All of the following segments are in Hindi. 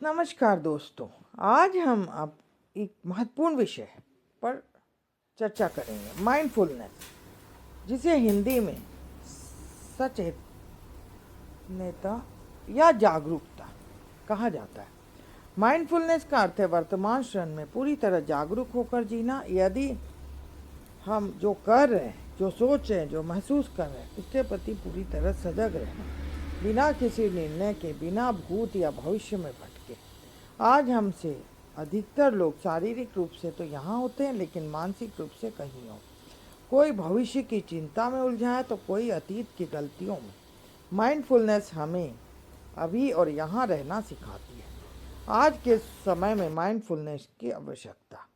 नमस्कार दोस्तों। आज हम अब एक महत्वपूर्ण विषय पर चर्चा करेंगे, माइंडफुलनेस, जिसे हिंदी में सचेतनता या जागरूकता कहा जाता है। माइंडफुलनेस का अर्थ है वर्तमान क्षण में पूरी तरह जागरूक होकर जीना। यदि हम जो कर रहे हैं, जो सोच रहे हैं, जो महसूस कर रहे हैं, उसके प्रति पूरी तरह सजग रहना, बिना किसी निर्णय के, बिना भूत या भविष्य में भटके। आज हमसे अधिकतर लोग शारीरिक रूप से तो यहाँ होते हैं, लेकिन मानसिक रूप से कहीं और। कोई भविष्य की चिंता में उलझा है तो कोई अतीत की गलतियों में। माइंडफुलनेस हमें अभी और यहाँ रहना सिखाती है। आज के समय में माइंडफुलनेस की आवश्यकता।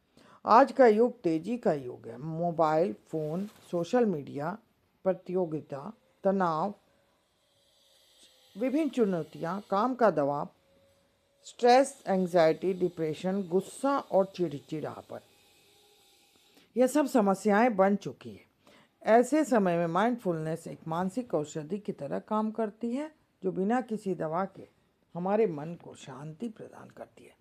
आज का युग तेजी का युग है। मोबाइल फ़ोन, सोशल मीडिया, प्रतियोगिता, तनाव, विभिन्न चुनौतियाँ, काम का दबाव, स्ट्रेस, एंग्जाइटी, डिप्रेशन, गुस्सा और चिड़चिड़ापन, यह सब समस्याएं बन चुकी है। ऐसे समय में माइंडफुलनेस एक मानसिक औषधि की तरह काम करती है, जो बिना किसी दवा के हमारे मन को शांति प्रदान करती है।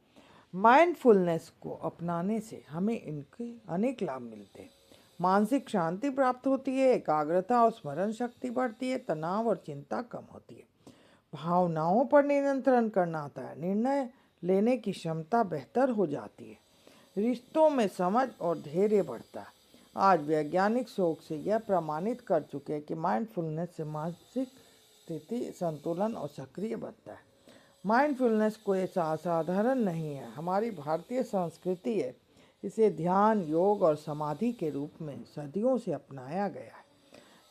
माइंडफुलनेस को अपनाने से हमें इनके अनेक लाभ मिलते हैं। मानसिक शांति प्राप्त होती है, एकाग्रता और स्मरण शक्ति बढ़ती है, तनाव और चिंता कम होती है, भावनाओं पर नियंत्रण करना आता है, निर्णय लेने की क्षमता बेहतर हो जाती है, रिश्तों में समझ और धैर्य बढ़ता है। आज वैज्ञानिक शोध से यह प्रमाणित कर चुके हैं कि माइंडफुलनेस से मानसिक स्थिति, संतुलन और सक्रिय बनता है। माइंडफुलनेस कोई असाधारण नहीं है, हमारी भारतीय संस्कृति है। इसे ध्यान, योग और समाधि के रूप में सदियों से अपनाया गया है।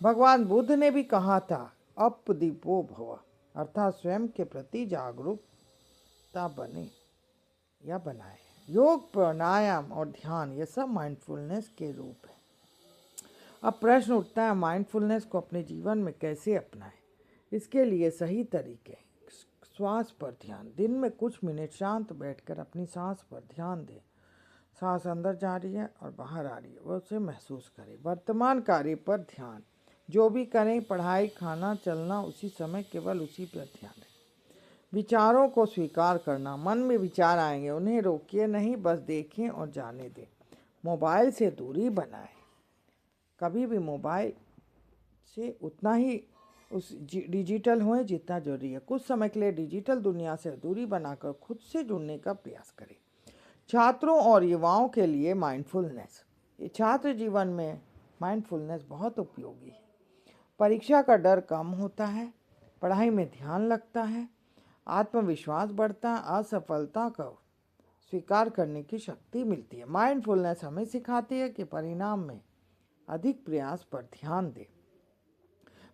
भगवान बुद्ध ने भी कहा था, अपदीपो भव, अर्थात स्वयं के प्रति जागरूकता बने या बनाए। योग, प्राणायाम और ध्यान, ये सब माइंडफुलनेस के रूप है। अब प्रश्न उठता है, माइंडफुलनेस को अपने जीवन में कैसे अपनाएं? इसके लिए सही तरीके, श्वास पर ध्यान। दिन में कुछ मिनट शांत बैठकर अपनी सांस पर ध्यान दें। सांस अंदर जा रही है और बाहर आ रही है, वह उसे महसूस करें। वर्तमान कार्य पर ध्यान, जो भी करें, पढ़ाई, खाना, चलना, उसी समय केवल उसी पर ध्यान दें। विचारों को स्वीकार करना, मन में विचार आएंगे, उन्हें रोकिए नहीं, बस देखें और जाने दें। मोबाइल से दूरी बनाएं। कभी भी मोबाइल से उतना ही डिजिटल होए जितना जरूरी है। कुछ समय के लिए डिजिटल दुनिया से दूरी बनाकर खुद से जुड़ने का प्रयास करें। छात्रों और युवाओं के लिए माइंडफुलनेस, ये छात्र जीवन में माइंडफुलनेस बहुत उपयोगी है। परीक्षा का डर कम होता है, पढ़ाई में ध्यान लगता है, आत्मविश्वास बढ़ता है, असफलता को स्वीकार करने की शक्ति मिलती है। माइंडफुलनेस हमें सिखाती है कि परिणाम में अधिक प्रयास पर ध्यान दें।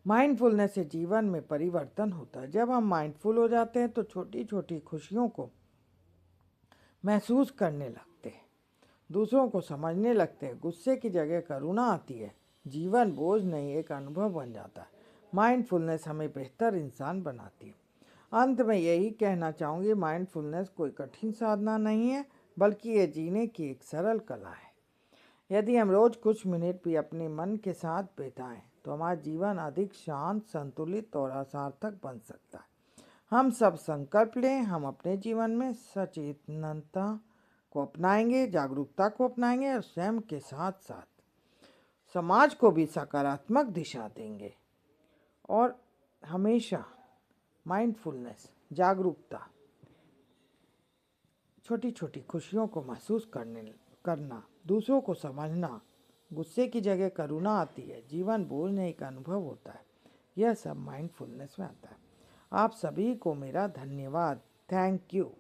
माइंडफुलनेस से जीवन में परिवर्तन होता है। जब हम माइंडफुल हो जाते हैं तो छोटी छोटी खुशियों को महसूस करने लगते हैं, दूसरों को समझने लगते हैं, गुस्से की जगह करुणा आती है, जीवन बोझ नहीं, एक अनुभव बन जाता है। माइंडफुलनेस हमें बेहतर इंसान बनाती है। अंत में यही कहना चाहूँगी, माइंडफुलनेस कोई कठिन साधना नहीं है, बल्कि ये जीने की एक सरल कला है। यदि हम रोज़ कुछ मिनट भी अपने मन के साथ बिताएं तो हमारा जीवन अधिक शांत, संतुलित और सार्थक बन सकता है। हम सब संकल्प लें, हम अपने जीवन में सचेतनता को अपनाएंगे, जागरूकता को अपनाएंगे और स्वयं के साथ साथ समाज को भी सकारात्मक दिशा देंगे। और हमेशा माइंडफुलनेस, जागरूकता, छोटी छोटी खुशियों को महसूस करना, दूसरों को समझना, गुस्से की जगह करुणा आती है, जीवन बोलने का अनुभव होता है, यह सब माइंडफुलनेस में आता है। आप सभी को मेरा धन्यवाद। Thank you.